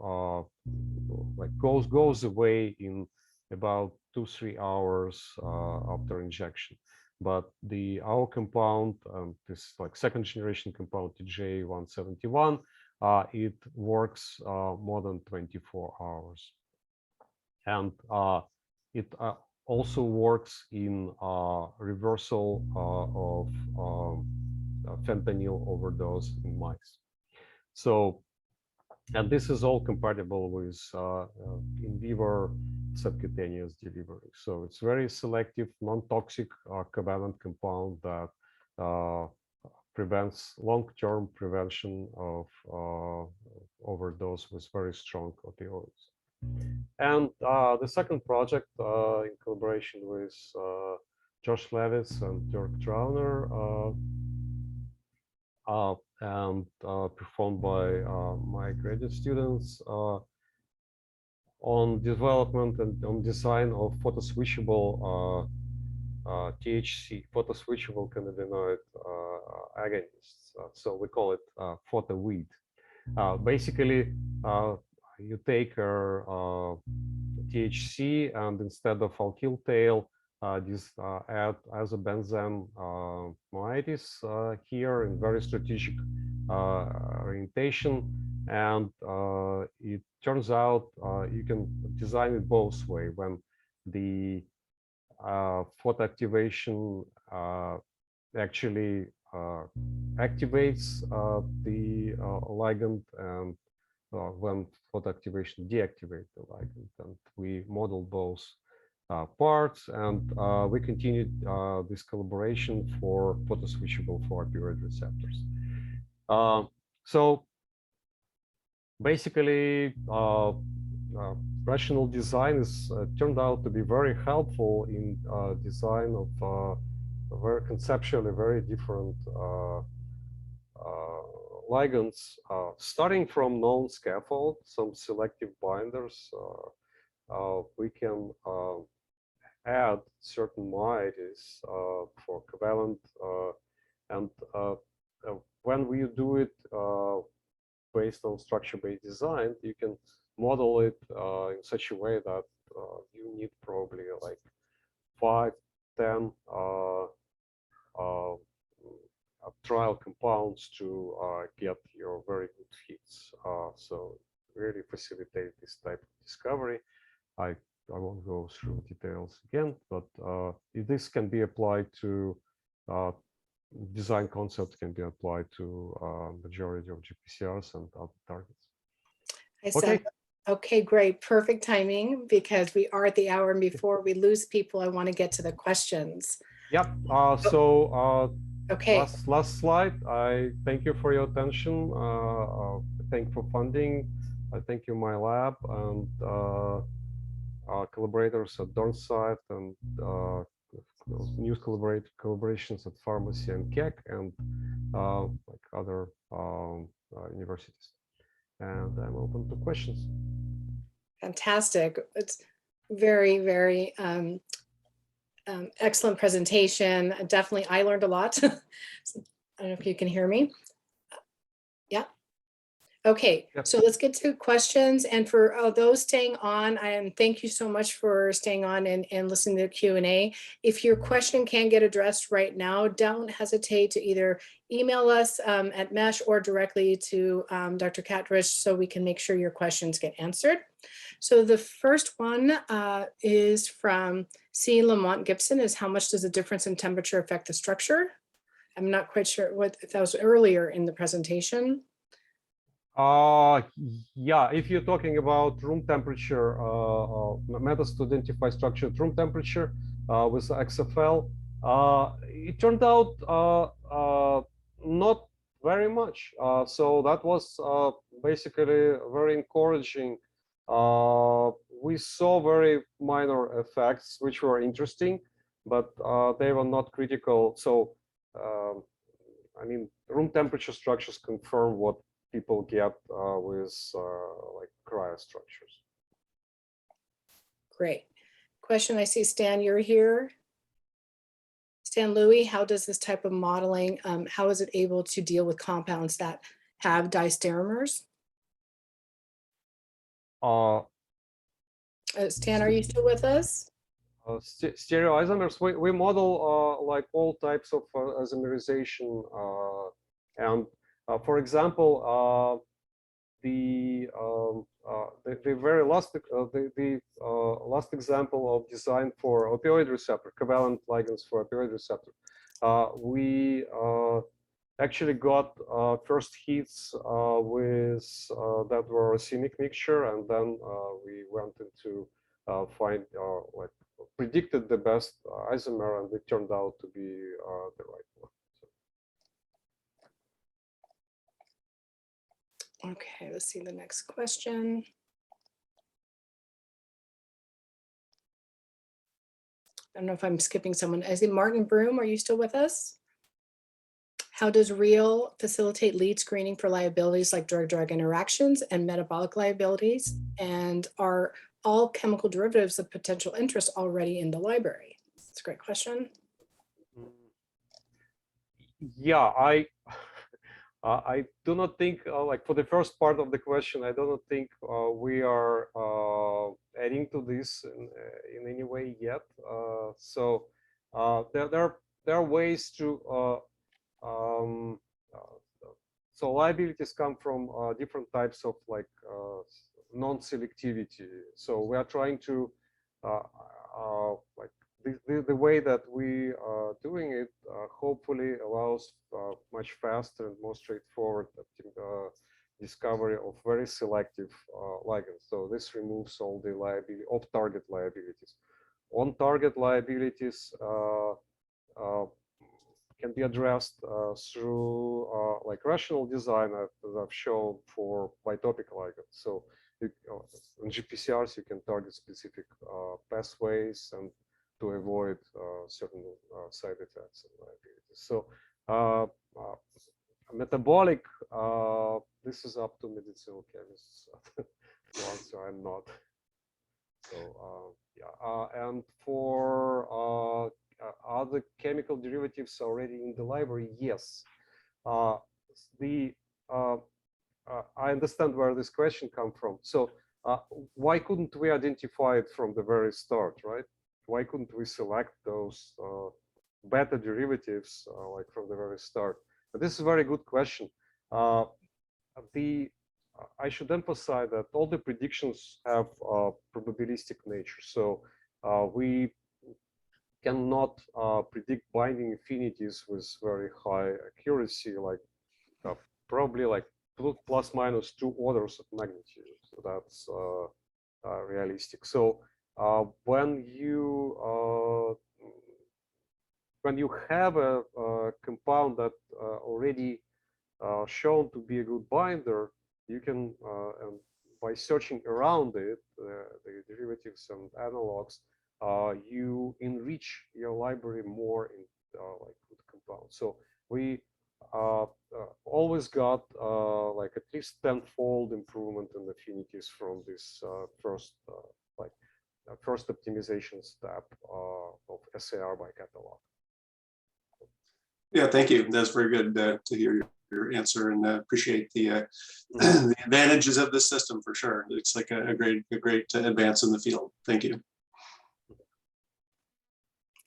like goes away in about 2-3 hours after injection. But our compound, this like second generation compound TJ171, it works more than 24 hours, and it also works in reversal of fentanyl overdose in mice. So, and this is all compatible with in vivo subcutaneous delivery. So it's very selective, non-toxic covalent compound that prevents long-term prevention of overdose with very strong opioids. And the second project, in collaboration with Josh Levis and Dirk Trauner, and performed by my graduate students on development and on design of photoswitchable THC, photoswitchable cannabinoid agonists. So we call it photo weed. Basically, you take a THC and instead of alkyl tail, this add azobenzene moieties here in very strategic orientation, and it turns out you can design it both way. When the photoactivation actually activates the ligand, and when photoactivation deactivates the ligand, and we model both parts, and we continued this collaboration for photoswitchable for opioid receptors. So basically, rational design is turned out to be very helpful in design of very conceptually very different ligands, starting from known scaffold, some selective binders. We can add certain moieties for covalent, and when we do it based on structure-based design, you can model it in such a way that you need probably like 5-10 trial compounds to get your very good hits. So really facilitate this type of discovery. I won't go through details again, but this can be applied to design concept can be applied to majority of GPCRs and other targets. Okay. Okay, great. Perfect timing, because we are at the hour, and before we lose people, I want to get to the questions. Yep. Okay. Last slide. I thank you for your attention. Thank you for funding. I thank you, my lab, and collaborators at Dornsight, and new collaborations at Pharmacy and Keck, and like other universities. And I'm open to questions. Fantastic. It's very, very excellent presentation. Definitely, I learned a lot. I don't know if you can hear me. Yeah. Okay, Yep. so let's get to questions. And for those staying on, and thank you so much for staying on and listening to the Q&A. If your question can't get addressed right now, don't hesitate to either email us at MESH or directly to Dr. Katritch so we can make sure your questions get answered. So the first one is from C. Lamont Gibson, is how much does the difference in temperature affect the structure? I'm not quite sure if that was earlier in the presentation. Yeah, if you're talking about room temperature, methods to identify structure at room temperature with XFL, it turned out not very much. So that was basically very encouraging. We saw very minor effects, which were interesting, but they were not critical. So, I mean, room temperature structures confirm what people get with like cryostructures. Great. Question, I see Stan, you're here. Stan Louis, how does this type of modeling, how is it able to deal with compounds that have diastereomers? Stan, are you still with us? Stereoisomers, we model like all types of isomerization. And for example, the very last last example of design for opioid receptor, covalent ligands for opioid receptor, we actually got first hits with that were a racemic mixture, and then we went into find like predicted the best isomer, and it turned out to be the right one. Okay, let's see the next question. I don't know if I'm skipping someone. Is it Martin Broom? Are you still with us? How does REAL facilitate lead screening for liabilities like drug-drug interactions and metabolic liabilities? And are all chemical derivatives of potential interest already in the library? That's a great question. Yeah, I do not think, like for the first part of the question, I do not think we are adding to this in any way yet. So there are ways to, so liabilities come from different types of like non-selectivity. So we are trying to, like the way that we are doing it hopefully allows much faster and more straightforward discovery of very selective ligands. So this removes all the off-target liabilities. On-target liabilities can be addressed through like rational design as I've shown for bitopic ligands. So in GPCRs, you can target specific pathways and to avoid certain side effects and liabilities. So metabolic, this is up to medicinal chemists to answer. I'm not. So yeah, and for other chemical derivatives already in the library, yes. I understand where this question comes from. So why couldn't we identify it from the very start, right? Why couldn't we select those beta derivatives like from the very start? But this is a very good question. I should emphasize that all the predictions have probabilistic nature. So we cannot predict binding affinities with very high accuracy, like probably like plus minus 2 orders of magnitude. So that's realistic. So when you have a compound that already shown to be a good binder, you can, by searching around it, the derivatives and analogs, you enrich your library more in like good compounds. So we always got like at least 10-fold improvement in affinities from this first optimization step of SAR by catalog. Yeah, thank you. That's very good to hear. your answer and appreciate the, the advantages of this system for sure. It's like a great advance in the field. Thank you.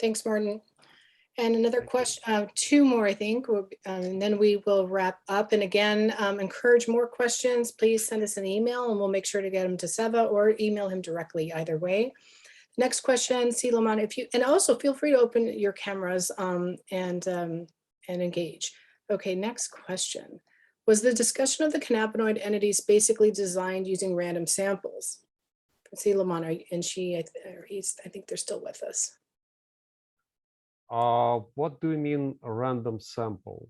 Thanks, Martin. And another question, two more, I think, and then we will wrap up. And again, encourage more questions. Please send us an email and we'll make sure to get them to Seva or email him directly, either way. Next question, Silaman, if you, and also feel free to open your cameras and engage. Okay, next question. Was the discussion of the cannabinoid entities basically designed using random samples? Silaman, and she, I think they're still with us. What do you mean random samples?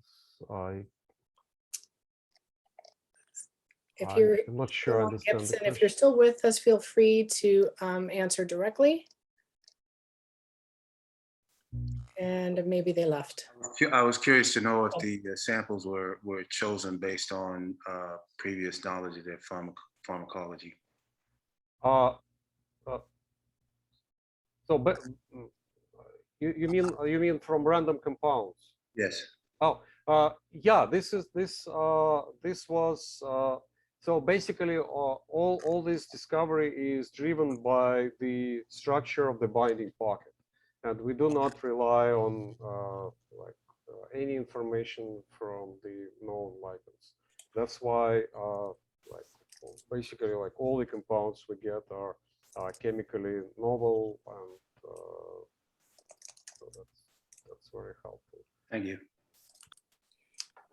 If you're, I'm not sure I understand. Gibson, if you're still with us, feel free to answer directly. And maybe they left. I was curious to know if the samples were chosen based on previous knowledge of their pharmacology. So, but you mean from random compounds? Yes. Oh, yeah. This was so basically all this discovery is driven by the structure of the binding pocket, and we do not rely on any information from the known ligands. That's why basically all the compounds we get are chemically novel, and so that's very helpful. Thank you.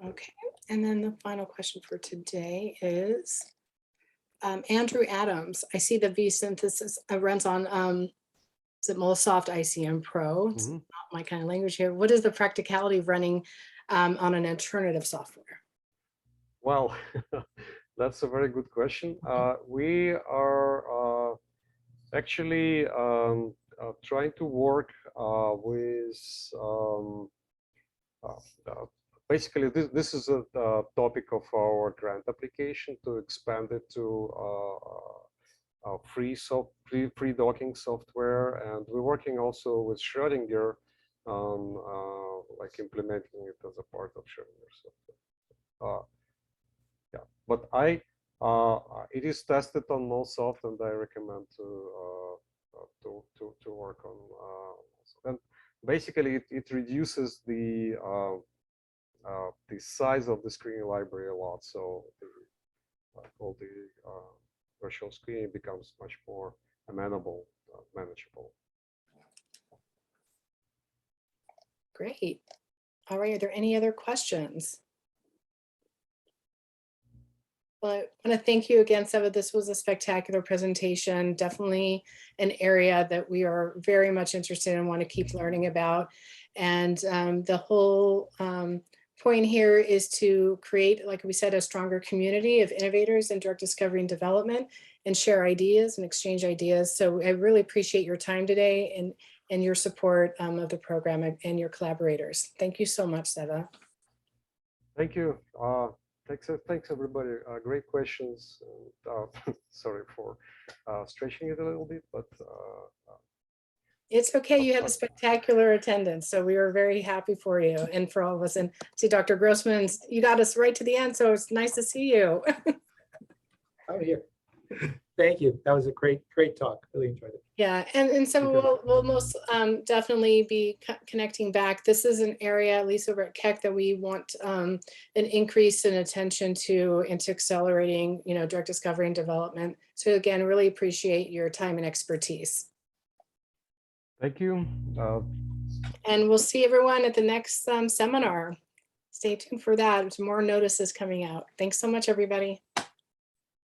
Okay, and then the final question for today is Andrew Adams. I see the V-Synthesis runs on is it MolSoft ICM Pro? It's not my kind of language here. What is the practicality of running on an alternative software? Well, that's a very good question. We are actually trying to work with basically this is a topic of our grant application to expand it to free docking software, and we're working also with Schrödinger on like implementing it as a part of Schrödinger software. Yeah, but it is tested on MolSoft, and I recommend to work on. And basically, it reduces the size of the screening library a lot. So all the virtual screening becomes much more amenable, manageable. Great. All right. Are there any other questions? Well, I want to thank you again, Seva. This was a spectacular presentation. Definitely an area that we are very much interested in and want to keep learning about. And the whole point here is to create, like we said, a stronger community of innovators in drug discovery and development, and share ideas and exchange ideas. So I really appreciate your time today and your support of the program and your collaborators. Thank you so much, Seva. Thank you. Thanks everybody. Great questions. And, sorry for stretching it a little bit, but it's okay. You had a spectacular attendance, so we were very happy for you and for all of us. And see, Dr. Grossman's, you got us right to the end, so it's nice to see you. I'm here. Thank you. That was a great talk. Really enjoyed it. Yeah, and so we'll most definitely be connecting back. This is an area, at least over at Keck, that we want an increase in attention to into accelerating, drug discovery and development. So again, really appreciate your time and expertise. Thank you. And we'll see everyone at the next seminar. Stay tuned for that. There's more notices coming out. Thanks so much, everybody.